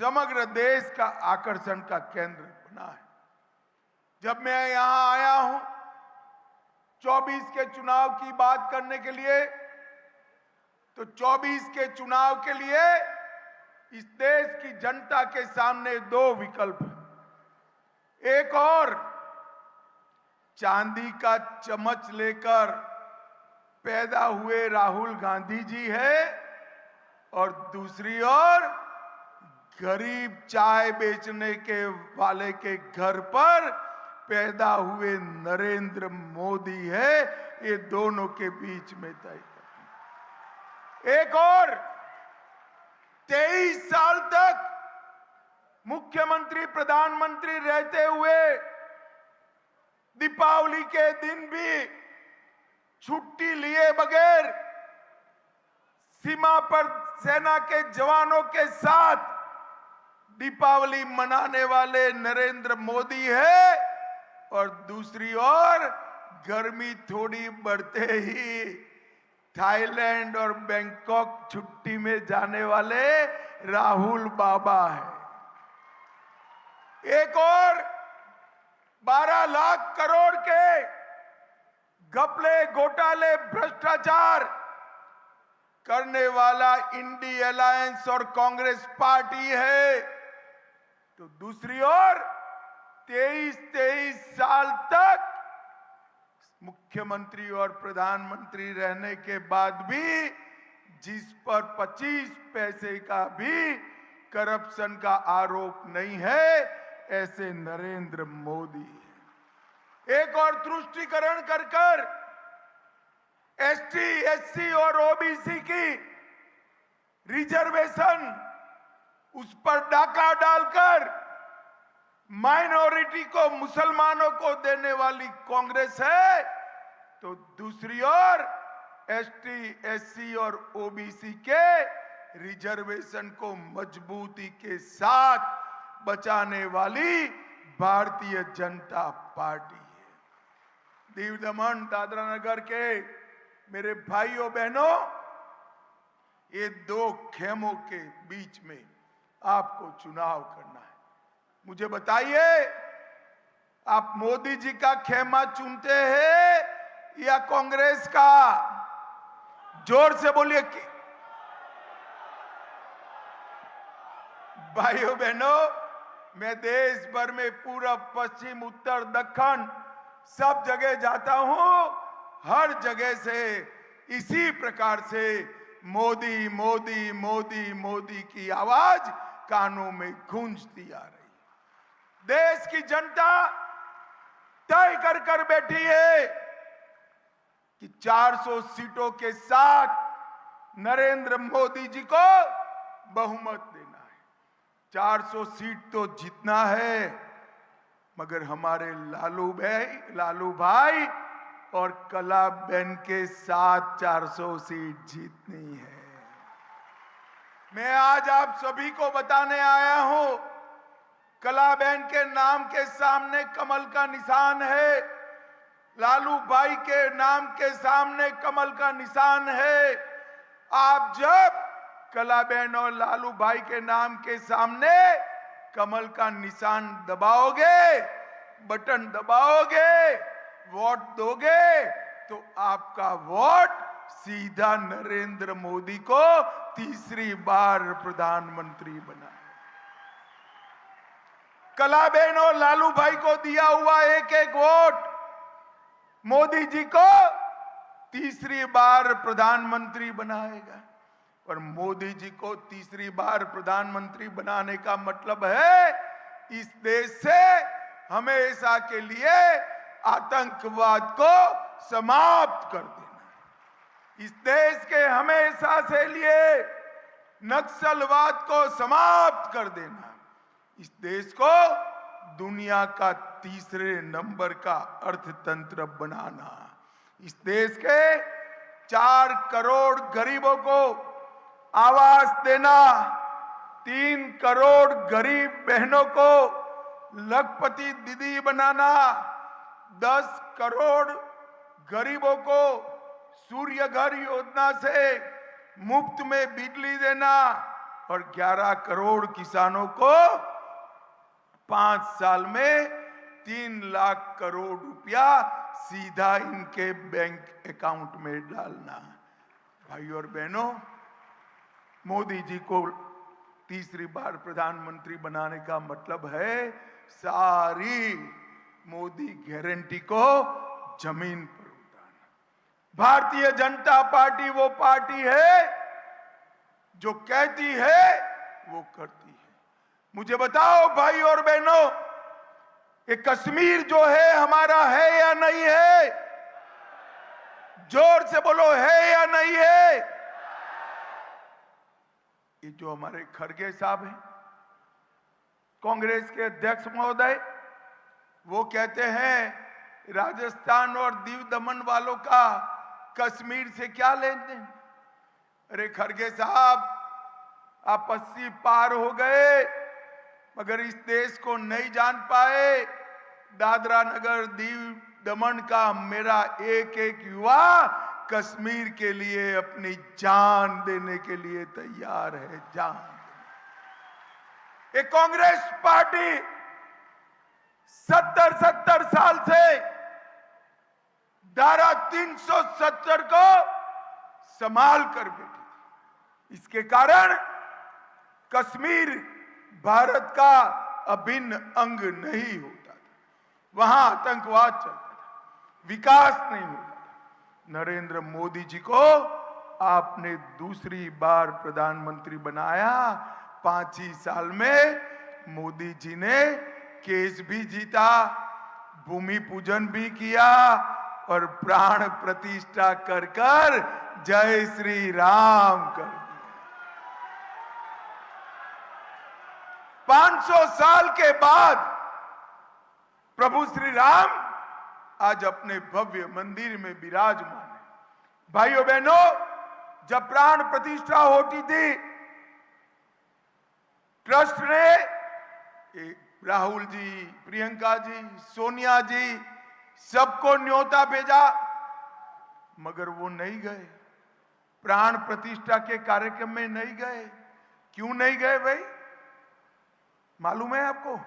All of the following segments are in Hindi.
समग्र देश का आकर्षण का केंद्र बना है। जब मैं यहां आया हूं 24 के चुनाव की बात करने के लिए, तो 24 के चुनाव के लिए इस देश की जनता के सामने दो विकल्प हैं। एक और चांदी का चम्मच लेकर पैदा हुए राहुल गांधी जी है, और दूसरी ओर गरीब चाय बेचने के वाले के घर पर पैदा हुए नरेंद्र मोदी है। ये दोनों के बीच में तय करना। एक और 23 साल तक मुख्यमंत्री प्रधानमंत्री रहते हुए दीपावली के दिन भी छुट्टी लिए बगैर सीमा पर सेना के जवानों के साथ दीपावली मनाने वाले नरेंद्र मोदी है, और दूसरी ओर गर्मी थोड़ी बढ़ते ही थाईलैंड और बैंकॉक छुट्टी में जाने वाले राहुल बाबा है। एक और 12 लाख करोड़ के घपले घोटाले भ्रष्टाचार करने वाला इंडी अलायंस और कांग्रेस पार्टी है। तो दूसरी ओर 23 साल तक मुख्यमंत्री और प्रधानमंत्री रहने के बाद भी जिस पर 25 पैसे का भी करप्शन का आरोप नहीं है, ऐसे नरेंद्र मोदी है। एक और तुष्टीकरण कर कर एसटी, एससी और ओबीसी की रिजर्वेशन उस पर डाका डालकर माइनॉरिटी को, मुसलमानों को देने वाली कांग्रेस है, तो दूसरी ओर एसटी, एससी और ओबीसी के रिजर्वेशन को मजबूती के साथ बचाने वाली भारतीय जनता पार्टी है। दीव दमन दादरा नगर के मेरे भाइयों बहनों, ये दो खेमों के बीच में आपको चुनाव करना है। मुझे बताइए, आप मोदी जी का खेमा चुनते हैं या कांग्रेस का? जोर से बोलिए कि भाइयों बहनों, मैं देश भर में पूरब, पश्चिम, उत्तर, दक्षिण सब जगह जाता हूं। हर जगह से इसी प्रकार से मोदी मोदी मोदी मोदी की आवाज कानों में गूंजती आ रही। देश की जनता तय कर कर बैठी है कि 400 सीटों के साथ नरेंद्र मोदी जी को बहुमत देना है। 400 सीट तो जीतना है, मगर हमारे लालू भाई और कलाबेन के साथ 400 सीट जीतनी है। मैं आज आप सभी को बताने आया हूं, कलाबेन के नाम के सामने कमल का निशान है, लालू भाई के नाम के सामने कमल का निशान है। आप जब कलाबेन और लालू भाई के नाम के सामने कमल का निशान दबाओगे, बटन दबाओगे, वोट दोगे, तो आपका वोट सीधा नरेंद्र मोदी को तीसरी बार प्रधानमंत्री बनाए। कलाबेन और लालू भाई को दिया हुआ एक एक वोट मोदी जी को तीसरी बार प्रधानमंत्री बनाएगा। और मोदी जी को तीसरी बार प्रधानमंत्री बनाने का मतलब है इस देश से हमेशा के लिए आतंकवाद को समाप्त कर देना। इस देश के हमेशा से लिए नक्सलवाद को समाप्त कर देना। इस देश को दुनिया का तीसरे नंबर का अर्थतंत्र बनाना। इस देश के 4 करोड़ गरीबों को आवास देना, 3 करोड़ गरीब बहनों को लखपति दीदी बनाना, 10 करोड़ गरीबों को सूर्य घर योजना से मुफ्त में बिजली देना, और 11 करोड़ किसानों को 5 साल में 3 लाख करोड़ रुपया सीधा इनके बैंक अकाउंट में डालना। भाइयों और बहनों, मोदी जी को तीसरी बार प्रधानमंत्री बनाने का मतलब है सारी मोदी गारंटी को जमीन पर उतारना। भारतीय जनता पार्टी वो पार्टी है जो कहती है वो करती है। मुझे बताओ भाई और बहनों, ये कश्मीर जो है हमारा है या नहीं है? जोर से बोलो, है या नहीं है? ये जो हमारे खड़गे साहब हैं, कांग्रेस के अध्यक्ष महोदय, वो कहते हैं राजस्थान और दीव दमन वालों का कश्मीर से क्या लेन देन। अरे खड़गे साहब, आप 80 पार हो गए मगर इस देश को नहीं जान पाए। दादरा नगर दीव दमन का मेरा एक एक युवा कश्मीर के लिए अपनी जान देने के लिए तैयार है। जान ये कांग्रेस पार्टी 70 साल से धारा 370 को संभाल कर बैठी। इसके कारण कश्मीर भारत का अभिन्न अंग नहीं होता था, वहां आतंकवाद चलता था, विकास नहीं होता था। नरेंद्र मोदी जी को आपने दूसरी बार प्रधानमंत्री बनाया। 5 ही साल में मोदी जी ने केस भी जीता, भूमि पूजन भी किया और प्राण प्रतिष्ठा कर कर जय श्री राम कर दिया। 500 साल के बाद प्रभु श्री राम आज अपने भव्य मंदिर में विराजमान है। भाइयों बहनों, जब प्राण प्रतिष्ठा होती थी, ट्रस्ट ने राहुल जी, प्रियंका जी, सोनिया जी सबको न्योता भेजा, मगर वो नहीं गए, प्राण प्रतिष्ठा के कार्यक्रम में नहीं गए। क्यों नहीं गए भाई? मालूम है आपको?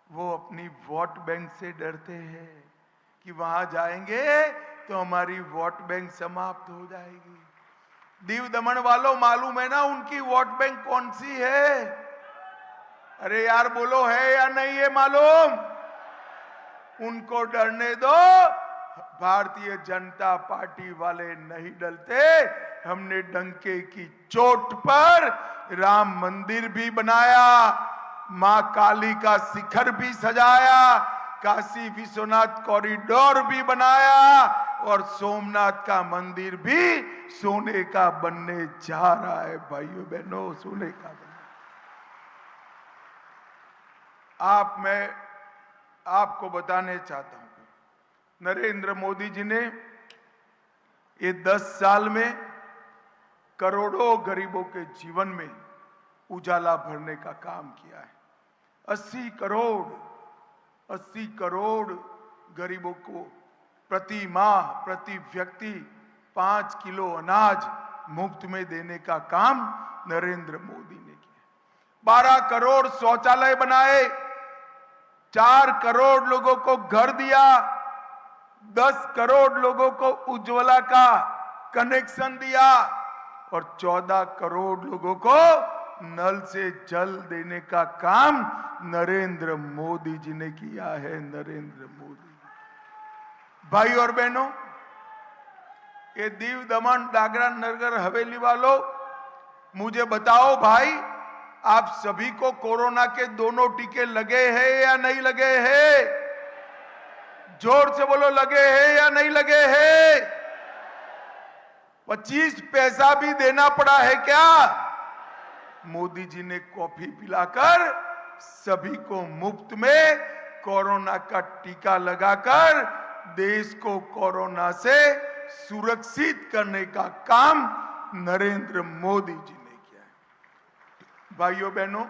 वो अपनी वोट बैंक से डरते हैं कि वहां जाएंगे तो हमारी वोट बैंक समाप्त हो जाएगी। दीव दमन वालों, मालूम है ना उनकी वोट बैंक कौन सी है? अरे यार बोलो, है या नहीं है मालूम? उनको डरने दो। भारतीय जनता पार्टी वाले नहीं डरते। हमने डंके की चोट पर राम मंदिर भी बनाया, मां काली का शिखर भी सजाया, काशी विश्वनाथ कॉरिडोर भी बनाया और सोमनाथ का मंदिर भी सोने का बनने जा रहा है। भाइयों बहनों, सोने का बनने। मैं आपको बताने चाहता हूं, नरेंद्र मोदी जी ने ये 10 साल में करोड़ों गरीबों के जीवन में उजाला भरने का काम किया है। 80 करोड़ गरीबों को प्रति माह, प्रति व्यक्ति 5 किलो अनाज मुफ्त में देने का काम नरेंद्र मोदी ने किया। 12 करोड़ शौचालय बनाए, 4 करोड़ लोगों को घर दिया, 10 करोड़ लोगों को उज्ज्वला का कनेक्शन दिया और 14 करोड़ लोगों को नल से जल देने का काम नरेंद्र मोदी जी ने किया है। नरेंद्र मोदी। भाई और बहनों, ये दीव दमन दादरा नगर हवेली वालों, मुझे बताओ भाई, आप सभी को कोरोना के दोनों टीके लगे हैं या नहीं लगे हैं? जोर से बोलो, लगे हैं या नहीं लगे हैं? 25 पैसा भी देना पड़ा है क्या? मोदी जी ने कॉफी पिलाकर सभी को मुफ्त में कोरोना का टीका लगाकर देश को कोरोना से सुरक्षित करने का काम नरेंद्र मोदी जी ने किया है। भाइयों बहनों,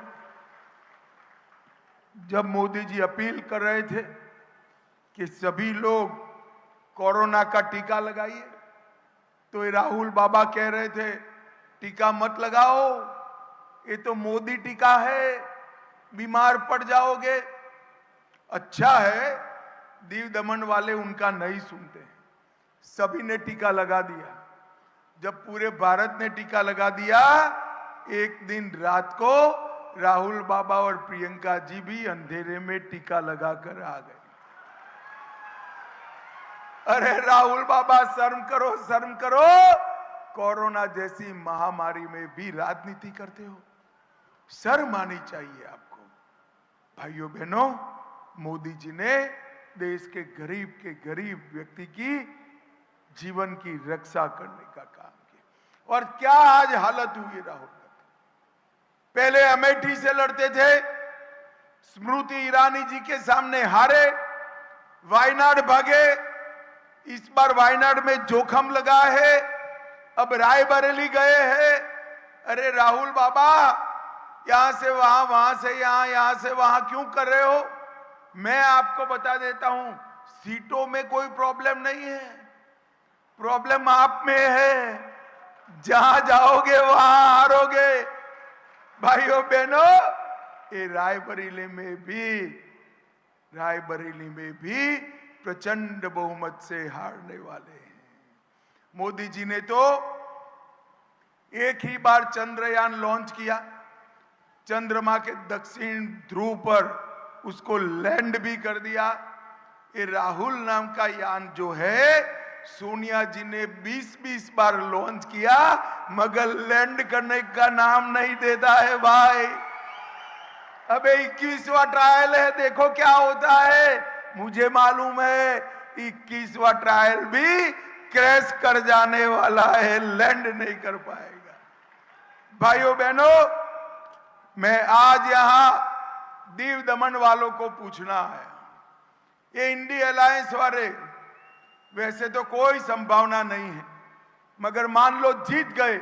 जब मोदी जी अपील कर रहे थे कि सभी लोग कोरोना का टीका लगाइए, तो राहुल बाबा कह रहे थे टीका मत लगाओ, ये तो मोदी टीका है, बीमार पड़ जाओगे। अच्छा है दीव दमन वाले उनका नहीं सुनते, सभी ने टीका लगा दिया। जब पूरे भारत ने टीका लगा दिया, एक दिन रात को राहुल बाबा और प्रियंका जी भी अंधेरे में टीका लगाकर आ गए। अरे राहुल बाबा शर्म करो, शर्म करो, कोरोना जैसी महामारी में भी राजनीति करते हो, शर्म आनी चाहिए आपको। भाइयों बहनों, मोदी जी ने देश के गरीब व्यक्ति की जीवन की रक्षा करने का काम किया। और क्या आज हालत हुई राहुल गांधी। पहले अमेठी से लड़ते थे, स्मृति ईरानी जी के सामने हारे, वायनाड भागे, इस बार वायनाड में जोखम लगा है, अब रायबरेली गए हैं। अरे राहुल बाबा, यहां से वहां, वहां से यहां, यहां से वहां क्यों कर रहे हो? मैं आपको बता देता हूं, सीटों में कोई प्रॉब्लम नहीं है, प्रॉब्लम आप में है। जहां जाओगे वहां हारोगे। भाइयों बहनों, ये रायबरेली में भी प्रचंड बहुमत से हारने वाले हैं। मोदी जी ने तो एक ही बार चंद्रयान लॉन्च किया, चंद्रमा के दक्षिण ध्रुव पर उसको लैंड भी कर दिया। ये राहुल नाम का यान जो है, सोनिया जी ने 20-20 बार लॉन्च किया, मगर लैंड करने का नाम नहीं देता है भाई। अबे 21वां ट्रायल है, देखो क्या होता है। मुझे मालूम है 21वां ट्रायल भी क्रैश कर जाने वाला है, लैंड नहीं कर पाएगा। भाइयों बहनों, मैं आज यहां दीव दमन वालों को पूछना है, ये इंडी अलायंस वाले, वैसे तो कोई संभावना नहीं है, मगर मान लो जीत गए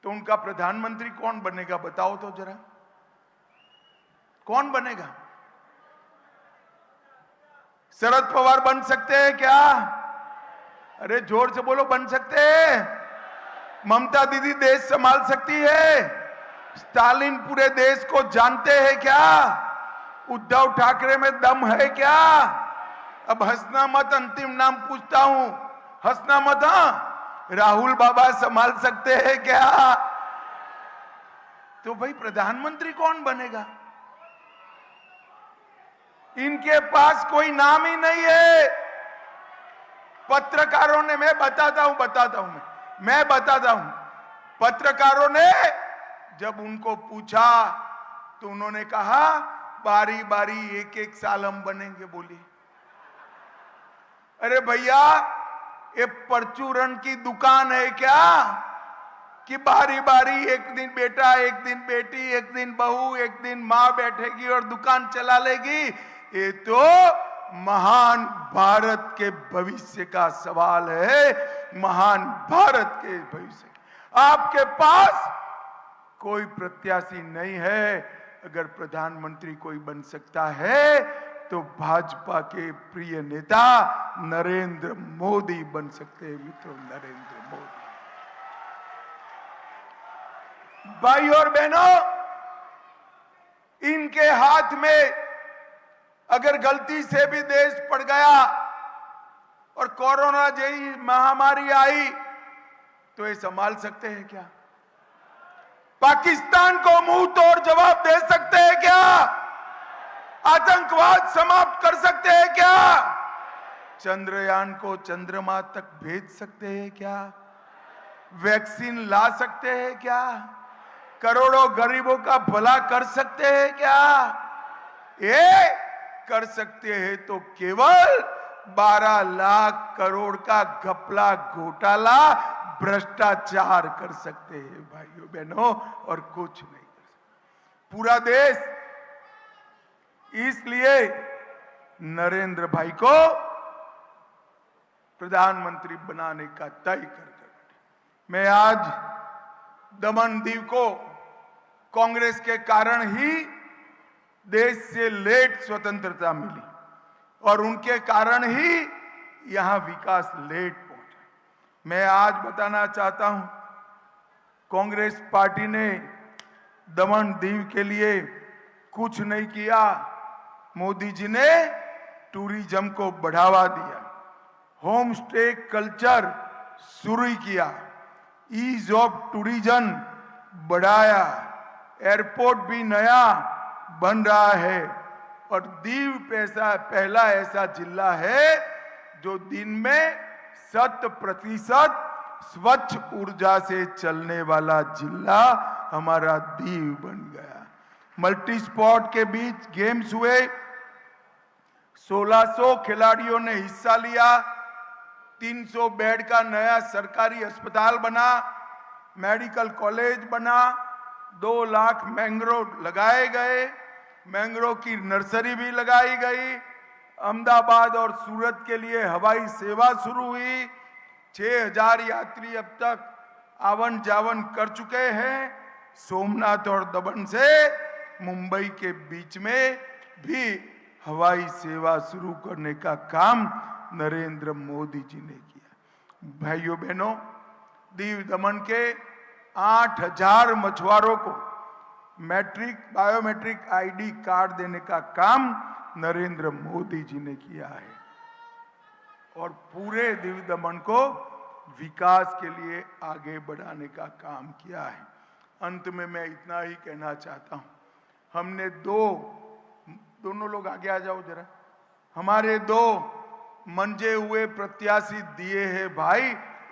तो उनका प्रधानमंत्री कौन बनेगा? बताओ तो जरा, कौन बनेगा? शरद पवार बन सकते हैं क्या? अरे जोर से बोलो, बन सकते हैं? ममता दीदी देश संभाल सकती है? स्टालिन पूरे देश को जानते हैं क्या? उद्धव ठाकरे में दम है क्या? अब हंसना मत, अंतिम नाम पूछता हूं, हंसना मत। हाँ, राहुल बाबा संभाल सकते हैं क्या? तो भाई प्रधानमंत्री कौन बनेगा? इनके पास कोई नाम ही नहीं है। पत्रकारों ने, मैं बताता हूं, पत्रकारों ने जब उनको पूछा तो उन्होंने कहा बारी बारी एक साल हम बनेंगे। बोलिए, अरे भैया, ये परचूरन की दुकान है क्या कि बारी बारी एक दिन बेटा, एक दिन बेटी, एक दिन बहू, एक दिन मां बैठेगी और दुकान चला लेगी? ये तो महान भारत के भविष्य का सवाल है, महान भारत के भविष्य। आपके पास कोई प्रत्याशी नहीं है। अगर प्रधानमंत्री कोई बन सकता है तो भाजपा के प्रिय नेता नरेंद्र मोदी बन सकते हैं। मित्रों, नरेंद्र मोदी। भाई और बहनों, इनके हाथ में अगर गलती से भी देश पड़ गया और कोरोना जैसी महामारी आई तो ये संभाल सकते हैं क्या? पाकिस्तान को मुंह तोड़ जवाब दे सकते हैं क्या? आतंकवाद समाप्त कर सकते हैं क्या? चंद्रयान को चंद्रमा तक भेज सकते हैं क्या? वैक्सीन ला सकते हैं क्या? करोड़ों गरीबों का भला कर सकते हैं क्या? ये कर सकते हैं तो केवल 12 लाख करोड़ का घपला, घोटाला, भ्रष्टाचार कर सकते हैं भाइयों बहनों, और कुछ नहीं कर सकते। पूरा देश इसलिए नरेंद्र भाई को प्रधानमंत्री बनाने का तय कर बैठे। मैं आज दमन दीव को कांग्रेस के कारण ही देश से लेट स्वतंत्रता मिली और उनके कारण ही यहां विकास लेट पहुंचा। मैं आज बताना चाहता हूं, कांग्रेस पार्टी ने दमन दीव के लिए कुछ नहीं किया। मोदी जी ने टूरिज्म को बढ़ावा दिया, होम स्टे कल्चर शुरू किया, ईज ऑफ टूरिज्म बढ़ाया, एयरपोर्ट भी नया बन रहा है और दीव पहला ऐसा जिला है जो दिन में 100% स्वच्छ ऊर्जा से चलने वाला जिला हमारा दीव बन गया। मल्टी स्पोर्ट के बीच गेम्स हुए, 1600 खिलाड़ियों ने हिस्सा लिया, 300 बेड का नया सरकारी अस्पताल बना, मेडिकल कॉलेज बना, 2 लाख मैंग्रोव लगाए गए, मैंग्रोव की नर्सरी भी लगाई गई। अहमदाबाद और सूरत के लिए हवाई सेवा शुरू हुई। 6000 यात्री अब तक आवन जावन कर चुके हैं। सोमनाथ और दमन से मुंबई के बीच में भी हवाई सेवा शुरू करने का काम नरेंद्र मोदी जी ने किया। भाइयों बहनों, दीव दमन के 8000 मछुआरों को बायोमेट्रिक आईडी कार्ड देने का काम नरेंद्र मोदी जी ने किया है और पूरे दीव दमन को विकास के लिए आगे बढ़ाने का काम किया है। अंत में मैं इतना ही कहना चाहता हूं, हमने दोनों लोग आगे आ जाओ जरा, हमारे 2 मंजे हुए प्रत्याशी दिए हैं भाई,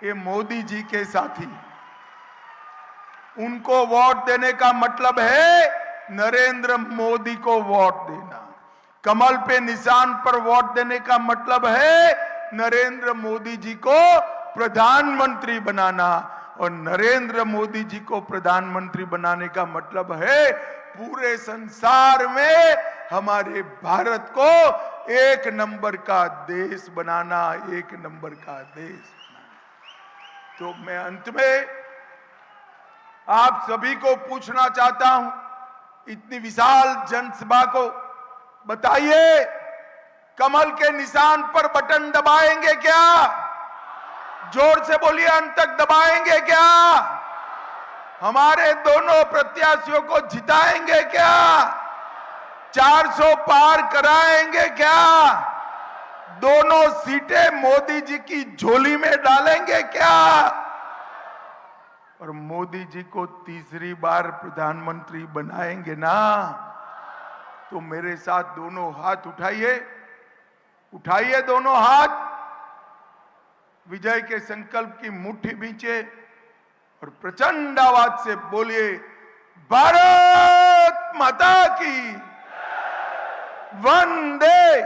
ये मोदी जी के साथी। उनको वोट देने का मतलब है नरेंद्र मोदी को वोट देना। कमल पे निशान पर वोट देने का मतलब है नरेंद्र मोदी जी को प्रधानमंत्री बनाना और नरेंद्र मोदी जी को प्रधानमंत्री बनाने का मतलब है पूरे संसार में हमारे भारत को 1 नंबर का देश बनाना, 1 नंबर का देश बनाना। तो मैं अंत में आप सभी को पूछना चाहता हूं, इतनी विशाल जनसभा को बताइए, कमल के निशान पर बटन दबाएंगे क्या? जोर से बोलिए, अंत तक दबाएंगे क्या? हमारे दोनों प्रत्याशियों को जिताएंगे क्या? 400 पार कराएंगे क्या? दोनों सीटें मोदी जी की झोली में डालेंगे क्या? और मोदी जी को तीसरी बार प्रधानमंत्री बनाएंगे ना? तो मेरे साथ दोनों हाथ उठाइए, उठाइए दोनों हाथ, विजय के संकल्प की मुट्ठी बींचे और प्रचंड आवाज से बोलिए, भारत माता की वंदे